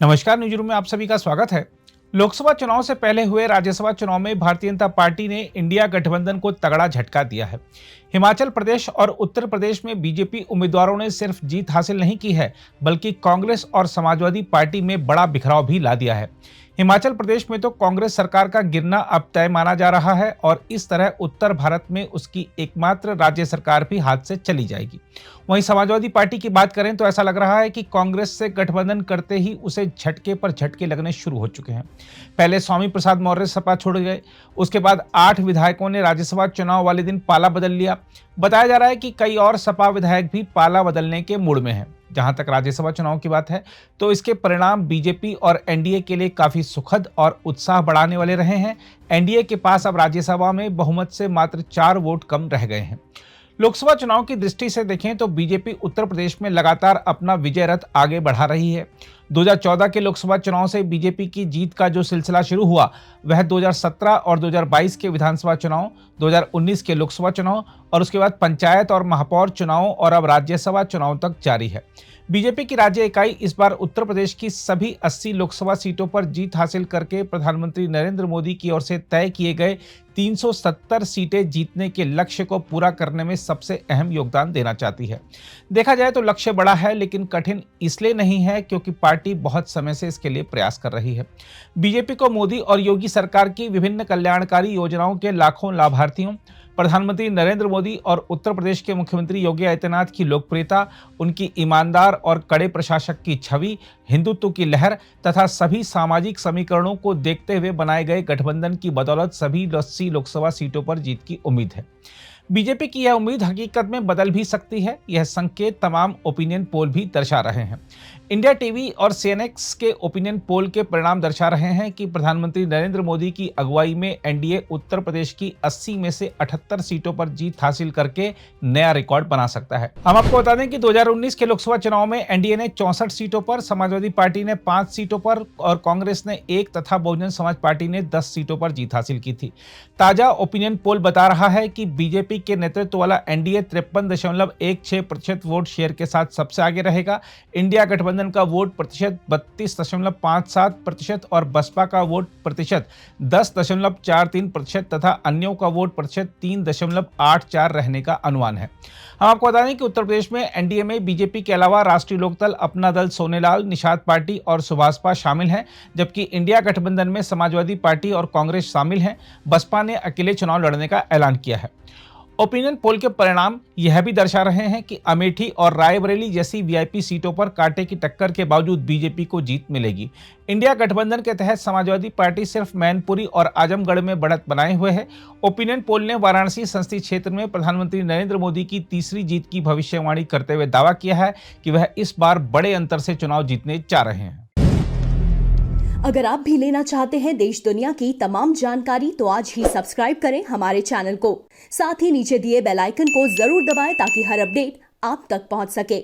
नमस्कार, न्यूज़रूम में आप सभी का स्वागत है। लोकसभा चुनाव से पहले हुए राज्यसभा चुनाव में भारतीय जनता पार्टी ने इंडिया गठबंधन को तगड़ा झटका दिया है। हिमाचल प्रदेश और उत्तर प्रदेश में बीजेपी उम्मीदवारों ने सिर्फ जीत हासिल नहीं की है, बल्कि कांग्रेस और समाजवादी पार्टी में बड़ा बिखराव भी ला दिया है। हिमाचल प्रदेश में तो कांग्रेस सरकार का गिरना अब तय माना जा रहा है और इस तरह उत्तर भारत में उसकी एकमात्र राज्य सरकार भी हाथ से चली जाएगी। वहीं समाजवादी पार्टी की बात करें तो ऐसा लग रहा है कि कांग्रेस से गठबंधन करते ही उसे झटके पर झटके लगने शुरू हो चुके हैं। पहले स्वामी प्रसाद मौर्य सपा छोड़ गए, उसके बाद 8 विधायकों ने राज्यसभा चुनाव वाले दिन पाला बदल लिया। बताया जा रहा है कि कई और सपा विधायक भी पाला बदलने के मूड में हैं। जहां तक राज्यसभा चुनाव की बात है तो इसके परिणाम बीजेपी और एनडीए के लिए काफी सुखद और उत्साह बढ़ाने वाले रहे हैं। एनडीए के पास अब राज्यसभा में बहुमत से मात्र 4 वोट कम रह गए हैं। लोकसभा चुनाव की दृष्टि से देखें तो बीजेपी उत्तर प्रदेश में लगातार अपना विजय रथ आगे बढ़ा रही है। 2014 के लोकसभा चुनाव से बीजेपी की जीत का जो सिलसिला शुरू हुआ, वह 2017 और 2022 के विधानसभा चुनाव, 2019 के लोकसभा चुनाव और उसके बाद पंचायत और महापौर चुनावों और अब राज्यसभा चुनाव तक जारी है। बीजेपी की राज्य इकाई इस बार उत्तर प्रदेश की सभी 80 लोकसभा सीटों पर जीत हासिल करके प्रधानमंत्री नरेंद्र मोदी की ओर से तय किए गए 370 सीटें जीतने के लक्ष्य को पूरा करने में सबसे अहम योगदान देना चाहती है। देखा जाए तो लक्ष्य बड़ा है, लेकिन कठिन इसलिए नहीं है क्योंकि पार्टी बहुत समय से इसके लिए प्रयास कर रही है। बीजेपी को मोदी और योगी सरकार की विभिन्न कल्याणकारी योजनाओं के लाखों लाभार्थियों, प्रधानमंत्री नरेंद्र मोदी और उत्तर प्रदेश के मुख्यमंत्री योगी आदित्यनाथ की लोकप्रियता, उनकी ईमानदार और कड़े प्रशासक की छवि, हिंदुत्व की लहर तथा सभी सामाजिक समीकरणों को देखते हुए बनाए गए गठबंधन की बदौलत सभी 80 लोकसभा सीटों पर जीत की उम्मीद है। बीजेपी की यह उम्मीद हकीकत में बदल भी सकती है, यह संकेत तमाम ओपिनियन पोल भी दर्शा रहे हैं। इंडिया टीवी और सीएनएक्स के ओपिनियन पोल के परिणाम दर्शा रहे हैं कि प्रधानमंत्री नरेंद्र मोदी की अगुवाई में एनडीए उत्तर प्रदेश की 80 में से 78 सीटों पर जीत हासिल करके नया रिकॉर्ड बना सकता है। हम आपको बता दें कि 2019 के लोकसभा चुनाव में एनडीए ने 64 सीटों पर, समाजवादी पार्टी ने 5 सीटों पर और कांग्रेस ने 1 तथा बहुजन समाज पार्टी ने 10 सीटों पर जीत हासिल की थी। ताजा ओपिनियन पोल बता रहा है कि बीजेपी के नेतृत्व वाला एनडीए 53.16% वोट शेयर के साथ सबसे आगे रहेगा। इंडिया गठबंधन का वोट प्रतिशत 32.57% और बसपा का वोट प्रतिशत 10.43% तथा अन्यों का वोट प्रतिशत 3.84 रहने का अनुमान है। हम आपको बता दें कि उत्तर प्रदेश में एनडीए में बीजेपी के अलावा राष्ट्रीय लोकदल, अपना दल, सोनेलाल, निषाद पार्टी और सुभाषपा शामिल हैं, जबकि इंडिया गठबंधन में समाजवादी पार्टी और कांग्रेस शामिल हैं। बसपा ने अकेले चुनाव लड़ने का ऐलान किया है। ओपिनियन पोल के परिणाम यह भी दर्शा रहे हैं कि अमेठी और रायबरेली जैसी वीआईपी सीटों पर कांटे की टक्कर के बावजूद बीजेपी को जीत मिलेगी। इंडिया गठबंधन के तहत समाजवादी पार्टी सिर्फ मैनपुरी और आजमगढ़ में बढ़त बनाए हुए है। ओपिनियन पोल ने वाराणसी संसदीय क्षेत्र में प्रधानमंत्री नरेंद्र मोदी की तीसरी जीत की भविष्यवाणी करते हुए दावा किया है कि वह इस बार बड़े अंतर से चुनाव जीतने जा रहे हैं। अगर आप भी लेना चाहते हैं देश दुनिया की तमाम जानकारी तो आज ही सब्सक्राइब करें हमारे चैनल को। साथ ही नीचे दिए बेल आइकन को जरूर दबाएं ताकि हर अपडेट आप तक पहुंच सके।